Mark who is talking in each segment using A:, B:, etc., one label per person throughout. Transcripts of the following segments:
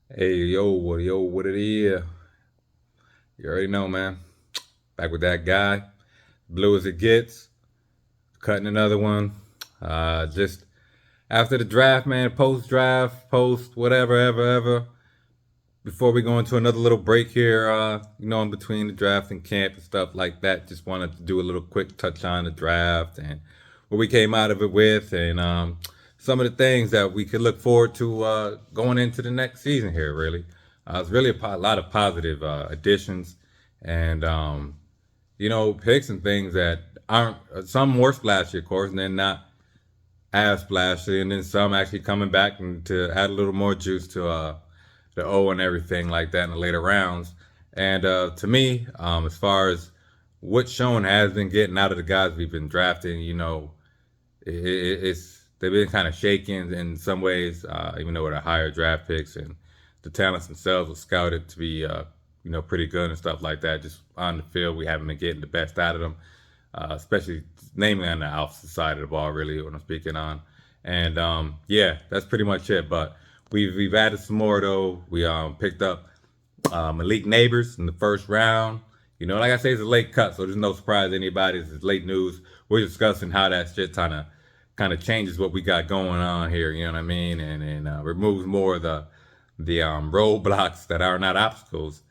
A: Hey, yo, what it is? You already know, man. Back with that guy, blue as it gets, cutting another one. Just after the draft, man, post draft, post whatever, ever. Before we go into another little break here, in between the draft and camp and stuff like that, just wanted to do a little quick touch on the draft and what we came out of it with, and some of the things that we could look forward to going into the next season here. Really, it's really a lot of positive additions and picks and things that aren't some more splashy, of course, and then not as splashy, and then some actually coming back and to add a little more juice to the O and everything like that in the later rounds. And to me, as far as what Sean has been getting out of the guys we've been drafting, it's they've been kind of shaken in some ways, even though with the higher draft picks and the talents themselves were scouted to be, pretty good and stuff like that. Just on the field, we haven't been getting the best out of them, especially namely on the opposite side of the ball, really, what I'm speaking on. And yeah, that's pretty much it. But we've added some more though. We picked up Malik Neighbors in the first round. Like I say, it's a late cut, so there's no surprise to anybody. It's late news. We're discussing how that shit kind of changes what we got going on here. You know what I mean? And removes more of the roadblocks that are not obstacles,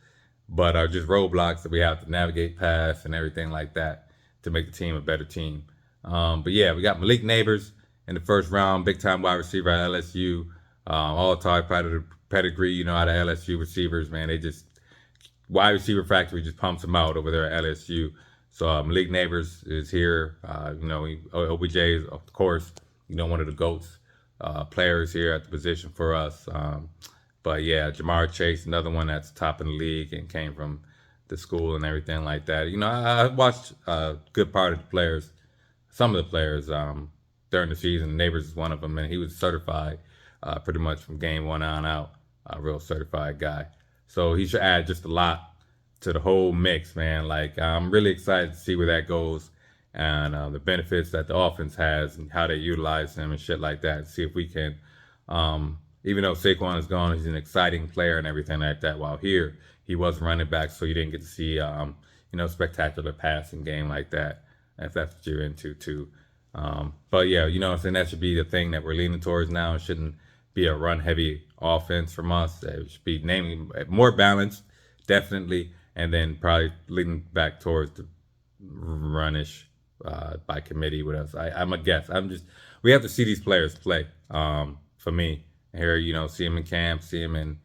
A: but are just roadblocks that we have to navigate past and everything like that to make the team a better team. But yeah, we got Malik Neighbors in the first round, big time wide receiver at LSU, all time pedigree, out of LSU receivers, man. They just wide receiver factory just pumps them out over there at LSU. So Malik Neighbors is here. OBJ is of course, one of the goats players here at the position for us. But yeah, Jamar Chase, another one that's top in the league and came from the school and everything like that. I watched a good part of the players, some of the players during the season. Neighbors is one of them, and he was certified pretty much from game one on out. A real certified guy. So he should add just a lot to the whole mix, man. Like I'm really excited to see where that goes and the benefits that the offense has and how they utilize him and shit like that. See if we can, even though Saquon is gone, he's an exciting player and everything like that. While here, he was running back, so you didn't get to see, spectacular passing game like that. If that's what you're into too. But yeah, I'm saying that should be the thing that we're leaning towards now. It shouldn't be a run heavy offense from us. It should be namely more balanced, definitely, and then probably leaning back towards the runish by committee with us. I'm a guess. We have to see these players play. For me, here, see them in camp, see them in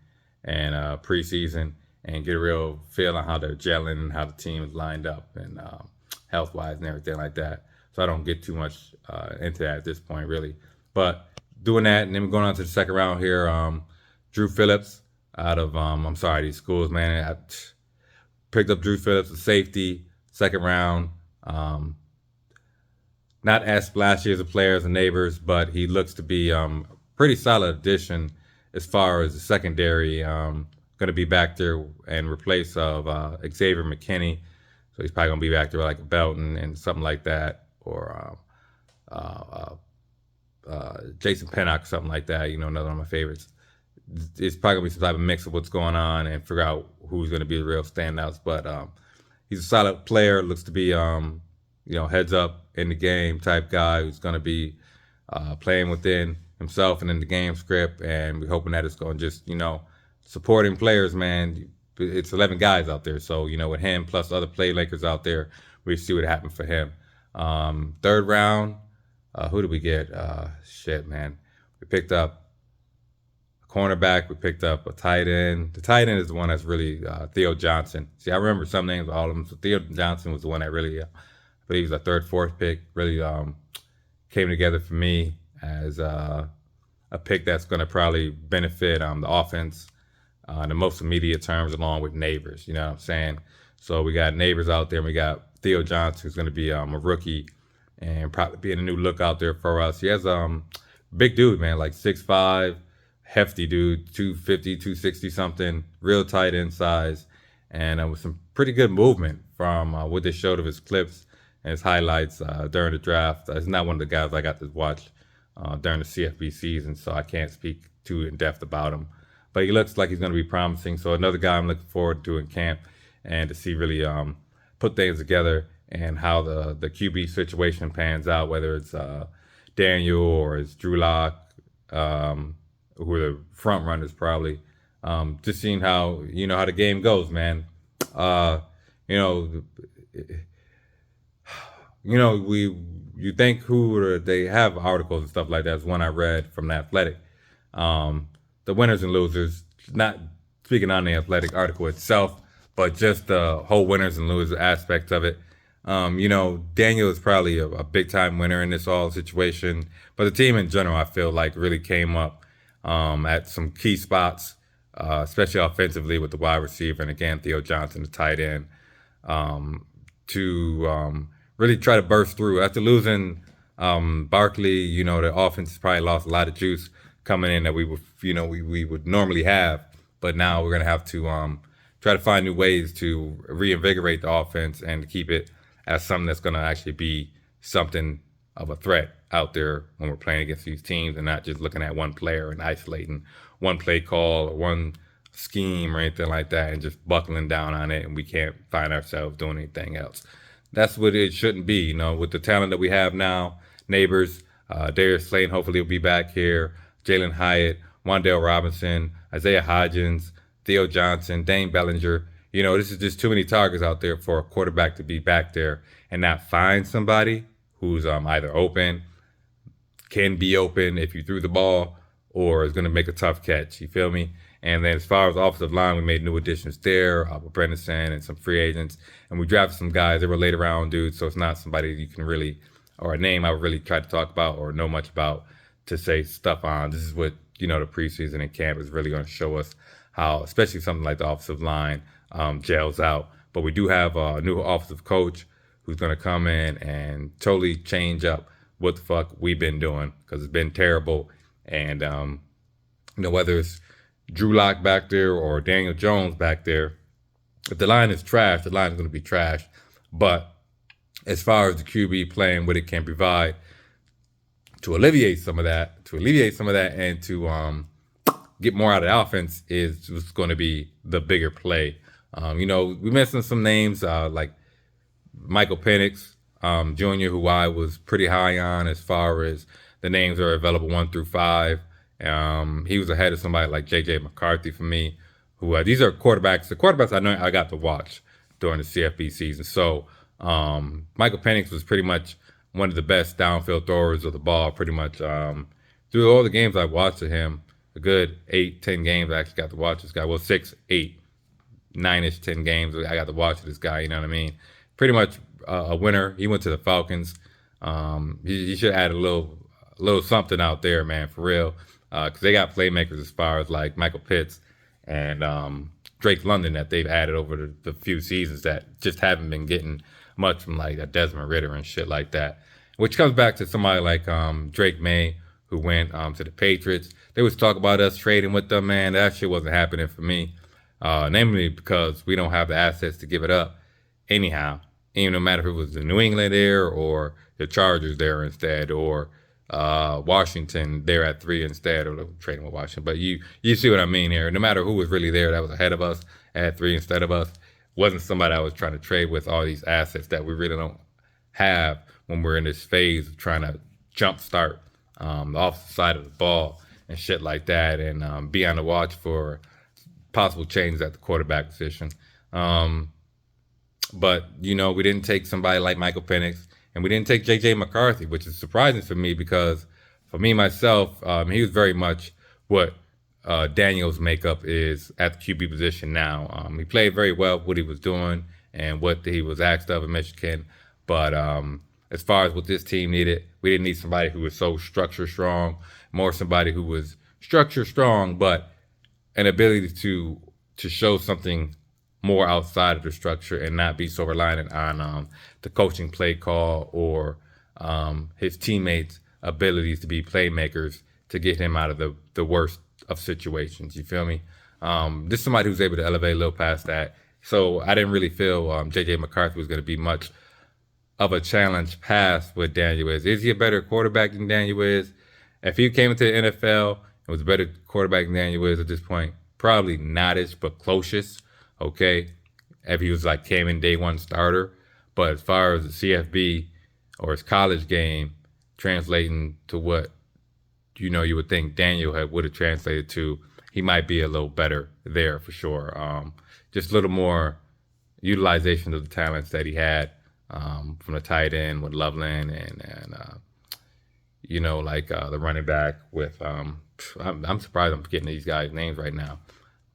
A: preseason, and get a real feel on how they're gelling and how the team is lined up and health wise and everything like that. So I don't get too much into that at this point, really. But doing that, and then we're going on to the second round here. Drew Phillips out of I'm sorry, these schools, man. I picked up Drew Phillips, a safety, second round. Not as splashy as the players and neighbors, but he looks to be pretty solid addition as far as the secondary. Going to be back there and replace of Xavier McKinney. So he's probably going to be back there like a Belton and something like that, or Jason Pinnock, something like that. Another one of my favorites. It's probably gonna be some type of mix of what's going on and figure out who's gonna be the real standouts. But he's a solid player. Looks to be heads up in the game type guy who's gonna be playing within himself and in the game script. And we're hoping that it's gonna just supporting players, man. It's 11 guys out there, so with him plus other playmakers out there, we see what happened for him. Third round, who did we get? Shit, man. We picked up a cornerback. We picked up a tight end. The tight end is the one that's really Theo Johnson. See, I remember some names, all of them. So Theo Johnson was the one that really, I believe, he was a third, fourth pick. Really came together for me as a pick that's going to probably benefit the offense in the most immediate terms, along with Neighbors. You know what I'm saying? So we got Neighbors out there, and we got Theo Johnson, who's going to be a rookie and probably being a new look out there for us. He has big dude, man, like 6'5", hefty dude, 250, 260 something, real tight end size, and with some pretty good movement from what they showed of his clips and his highlights during the draft. He's not one of the guys I got to watch during the CFB season, so I can't speak too in depth about him. but he looks like he's going to be promising. So another guy I'm looking forward to in camp and to see really put things together and how the QB situation pans out, whether it's Daniel or it's Drew Lock, who are the front runners probably. Just seeing how how the game goes, man. You know, we you think they have articles and stuff like that. That's one I read from the Athletic. The winners and losers, not speaking on the Athletic article itself, but just the whole winners and losers aspect of it. Daniel is probably a big time winner in this all situation, but the team in general, I feel like really came up at some key spots, especially offensively with the wide receiver and again Theo Johnson, the tight end, to really try to burst through after losing Barkley. The offense probably lost a lot of juice coming in that we would normally have, but now we're gonna have to try to find new ways to reinvigorate the offense and to keep it as something that's going to actually be something of a threat out there when we're playing against these teams and not just looking at one player and isolating one play call or one scheme or anything like that and just buckling down on it and we can't find ourselves doing anything else. That's what it shouldn't be, with the talent that we have now. Neighbors, Darius Slayton hopefully will be back here, Jalen Hyatt, Wan'Dale Robinson, Isaiah Hodgins, Theo Johnson, Dane Bellinger. This is just too many targets out there for a quarterback to be back there and not find somebody who's either open, can be open if you threw the ball, or is going to make a tough catch. You feel me? And then as far as offensive line, we made new additions there with Bredesen and some free agents. And we drafted some guys that were later round dudes, so it's not somebody you can really, or a name I would really try to talk about or know much about to say stuff on. This is what, the preseason and camp is really going to show us how, especially something like the offensive line, gels out. But we do have a new offensive coach who's going to come in and totally change up what the fuck we've been doing, because it's been terrible. And whether it's Drew Lock back there or Daniel Jones back there, if the line is trash, the line is going to be trash. But as far as the QB playing what it can provide to alleviate some of that, and to get more out of the offense is going to be the bigger play. We mentioned some names like Michael Penix Jr., who I was pretty high on as far as the names are available 1 through 5. He was ahead of somebody like J.J. McCarthy for me, who these are quarterbacks. The quarterbacks I know I got to watch during the CFB season. So Michael Penix was pretty much one of the best downfield throwers of the ball pretty much through all the games I watched of him. A good 8-10 games I actually got to watch this guy. Well, 6, 8, 9-ish, 10 games I got to watch this guy, you know what I mean? Pretty much a winner. He went to the Falcons. He should add a little something out there, man, for real. Because they got playmakers as far as like Michael Pitts and Drake London that they've added over the few seasons that just haven't been getting much from like a Desmond Ridder and shit like that. Which comes back to somebody like Drake May, who went to the Patriots. They was talk about us trading with them, man. That shit wasn't happening for me. Namely because we don't have the assets to give it up anyhow. Even no matter if it was the New England there or the Chargers there instead, or Washington there at 3 instead, or trading with Washington. But you see what I mean here. No matter who was really there that was ahead of us at 3 instead of us, wasn't somebody I was trying to trade with all these assets that we really don't have when we're in this phase of trying to jumpstart the offensive side of the ball and shit like that, and be on the watch for possible changes at the quarterback position. But, we didn't take somebody like Michael Penix, and we didn't take J.J. McCarthy, which is surprising for me because for me, myself, he was very much what Daniel's makeup is at the QB position now. He played very well what he was doing and what he was asked of in Michigan. But as far as what this team needed, we didn't need somebody who was so structure strong, more somebody who was structure strong, but an ability to show something more outside of the structure and not be so reliant on the coaching play call or his teammates' abilities to be playmakers to get him out of the worst of situations. You feel me? This is somebody who's able to elevate a little past that. So I didn't really feel J.J. McCarthy was going to be much of a challenge past what Daniel is. Is he a better quarterback than Daniel is? If he came into the NFL It was a better quarterback than Daniel is at this point. Probably not-ish, but closest. Okay, if he was like came in day one starter. But as far as the CFB or his college game translating to what you would think Daniel would have translated to, he might be a little better there for sure. Just a little more utilization of the talents that he had from the tight end with Loveland and like the running back with I'm surprised I'm forgetting these guys' names right now,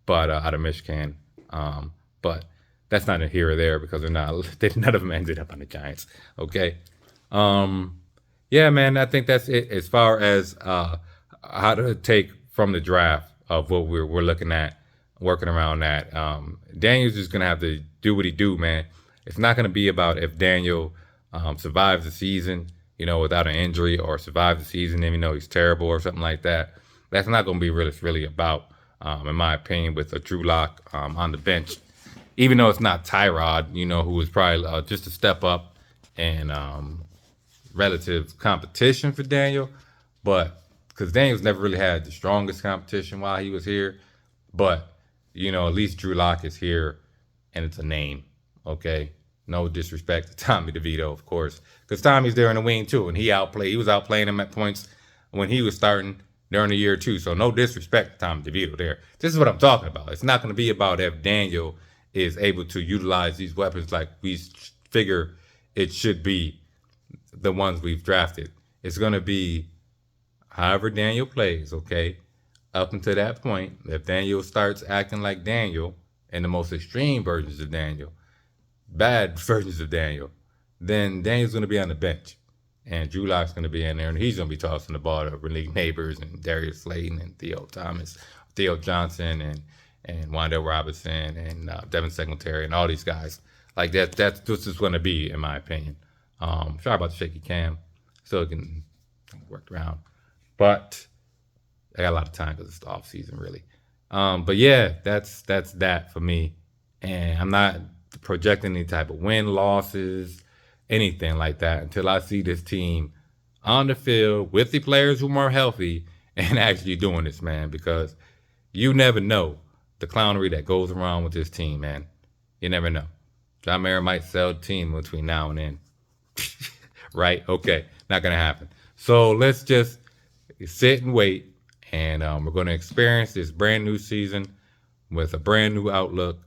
A: but out of Michigan. But that's not a here or there because none of them ended up on the Giants. Okay. Yeah, man, I think that's it as far as how to take from the draft of what we're looking at, working around that. Daniel's just gonna have to do what he do, man. It's not gonna be about if Daniel survives the season, without an injury, or survives the season even though he's terrible or something like that. That's not gonna be really about, in my opinion, with a Drew Lock on the bench. Even though it's not Tyrod, who was probably just a step up and relative competition for Daniel, but because Daniel's never really had the strongest competition while he was here, but at least Drew Lock is here, and it's a name. Okay, no disrespect to Tommy DeVito, of course, because Tommy's there in the wing too, and he was outplaying him at points when he was starting during the year too. So no disrespect to Tommy DeVito there. This is what I'm talking about. It's not going to be about if Daniel is able to utilize these weapons like we figure it should be the ones we've drafted. It's going to be however Daniel plays, okay? Up until that point, if Daniel starts acting like Daniel and the most extreme versions of Daniel, bad versions of Daniel, then Daniel's going to be on the bench. And Drew Lock's going to be in there, and he's going to be tossing the ball to Malik Neighbors and Darius Slayton and Theo Johnson and Wan'Dale Robinson and Devin Singletary and all these guys. Like that's what it's going to be, in my opinion. Sorry about the shaky cam. Still getting worked around. But I got a lot of time because it's the off season, really. But yeah, that's that for me. And I'm not projecting any type of win, losses, anything like that until I see this team on the field with the players who are healthy and actually doing this, man. Because you never know the clownery that goes around with this team, man. You never know. John Mara might sell the team between now and then. Right? Okay. Not going to happen. So let's just sit and wait. And we're going to experience this brand new season with a brand new outlook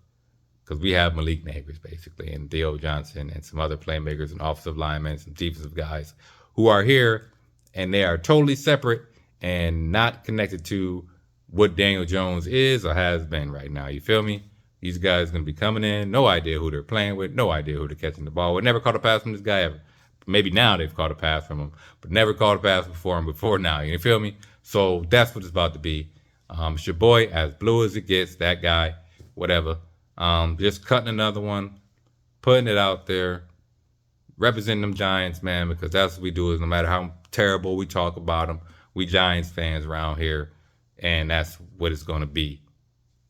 A: because we have Malik Neighbors, basically, and Theo Johnson and some other playmakers and offensive linemen, some defensive guys who are here, and they are totally separate and not connected to what Daniel Jones is or has been right now. You feel me? These guys are going to be coming in, no idea who they're playing with, no idea who they're catching the ball with. Never caught a pass from this guy ever. Maybe now they've caught a pass from him, but never caught a pass before now. You feel me? So that's what it's about to be. It's your boy, as blue as it gets, that guy, whatever. Just cutting another one, putting it out there, representing them Giants, man, because that's what we do. Is no matter how terrible we talk about them, we Giants fans around here, and that's what it's going to be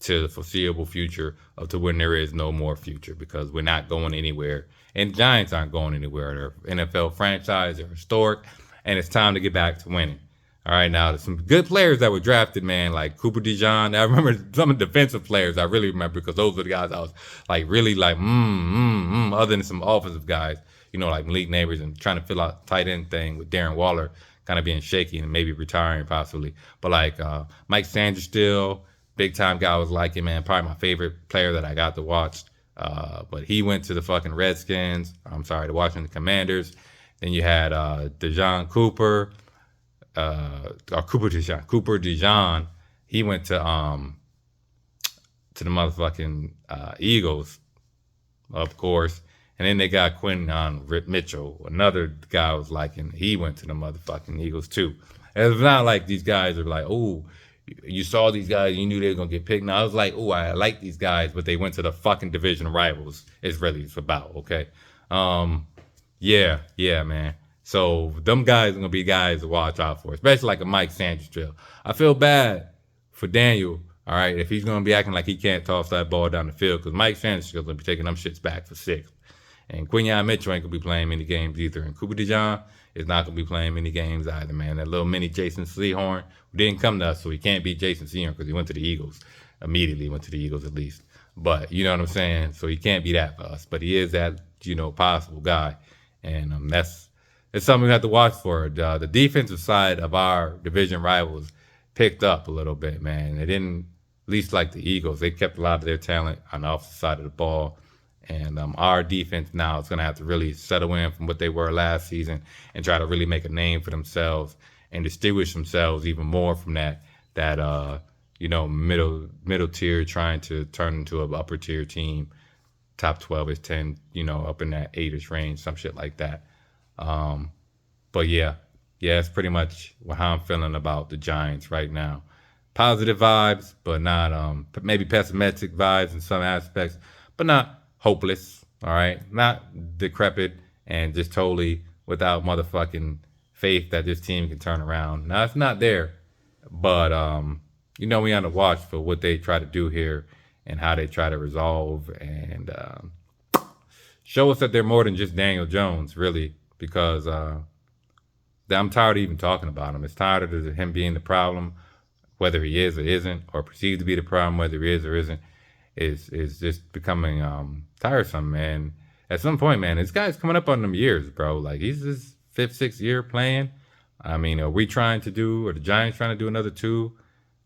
A: to the foreseeable future of to when there is no more future, because we're not going anywhere, and Giants aren't going anywhere. They're NFL franchise, they're historic, and it's time to get back to winning. All right, now there's some good players that were drafted, man, like Cooper DeJean. I remember some of the defensive players I really remember because those were the guys I was like really like, other than some offensive guys, like Malik Neighbors and trying to fill out tight end thing with Darren Waller kind of being shaky and maybe retiring possibly. But like Mike Sanders still, big time guy I was liking, man, probably my favorite player that I got to watch. But he went to the fucking Redskins. The Washington Commanders. Then you had Cooper DeJean, he went to the motherfucking Eagles, of course. And then they got Quinton Mitchell, another guy I was liking. He went to the motherfucking Eagles too. And it's not like these guys are like, oh, you saw these guys, you knew they were gonna get picked. Now I was like, oh, I like these guys, but they went to the fucking division rivals. It's really about, okay. Yeah, man. So them guys are gonna be guys to watch out for, especially like a Mike Sanders drill. I feel bad for Daniel, all right, if he's gonna be acting like he can't toss that ball down the field, because Mike Sanders is gonna be taking them shits back for 6. And Quinyon Mitchell ain't gonna be playing many games either. And Cooper DeJean is not gonna be playing many games either, man. That little mini Jason Sehorn didn't come to us, so he can't beat Jason Sehorn because he went to the Eagles. Immediately went to the Eagles at least. But you know what I'm saying? So he can't be that for us. But he is that, possible guy. And it's something we have to watch for. The defensive side of our division rivals picked up a little bit, man. They didn't, at least like the Eagles, they kept a lot of their talent on the offensive side of the ball. And our defense now is going to have to really settle in from what they were last season and try to really make a name for themselves and distinguish themselves even more from that middle tier, trying to turn into an upper tier team, top 12 is 10, up in that 8ish range, some shit like that. But yeah, it's pretty much how I'm feeling about the Giants right now. Positive vibes, but not maybe pessimistic vibes in some aspects, but not hopeless. All right, not decrepit and just totally without motherfucking faith that this team can turn around. Now it's not there, but we on the watch for what they try to do here and how they try to resolve and show us that they're more than just Daniel Jones, really, because I'm tired of even talking about him. It's tired of him being the problem, whether he is or isn't, or perceived to be the problem, whether he is or isn't, is just becoming tiresome, man. At some point, man, this guy's coming up on them years, bro. Like, he's his 5th, 6th year playing. I mean, are we trying to do, or the Giants trying to do another 2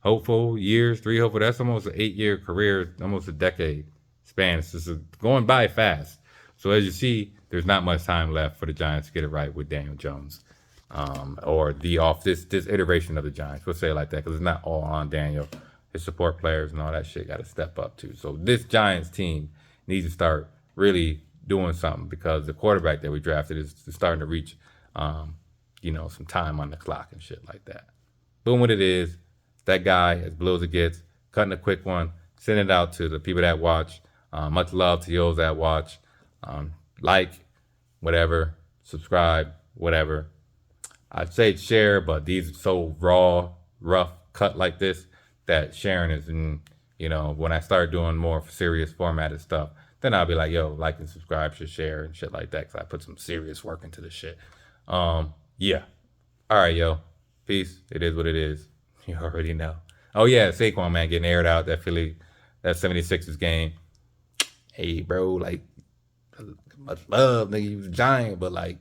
A: hopeful years, 3 hopeful? That's almost an 8-year career, almost a decade span. It's just going by fast. So as you see, there's not much time left for the Giants to get it right with Daniel Jones. Or this iteration of the Giants. We'll say it like that because it's not all on Daniel. His support players and all that shit got to step up too. So this Giants team needs to start really doing something because the quarterback that we drafted is starting to reach, some time on the clock and shit like that. Boom, what it is. That guy, as blue as it gets, cutting a quick one, send it out to the people that watch. Much love to those that watch. Like, whatever, subscribe, whatever. I'd say share, but these are so raw, rough cut like this that sharing is, when I start doing more serious formatted stuff, then I'll be like, yo, like and subscribe, should share and shit like that because I put some serious work into this shit. Yeah. All right, yo. Peace. It is what it is. You already know. Oh, yeah, Saquon, man, getting aired out that 76ers game. Hey, bro, like, much love, nigga. You was a Giant, but, like,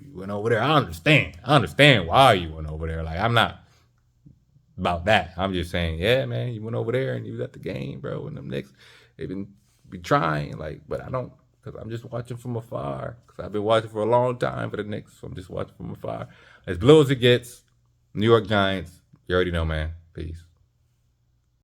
A: you went over there. I understand why you went over there. Like, I'm not about that. I'm just saying, yeah, man, you went over there and you was at the game, bro, and them Knicks, they've been trying, like, but I don't, because I'm just watching from afar, because I've been watching for a long time for the Knicks, so I'm just watching from afar. As blue as it gets, New York Giants, you already know, man. Peace.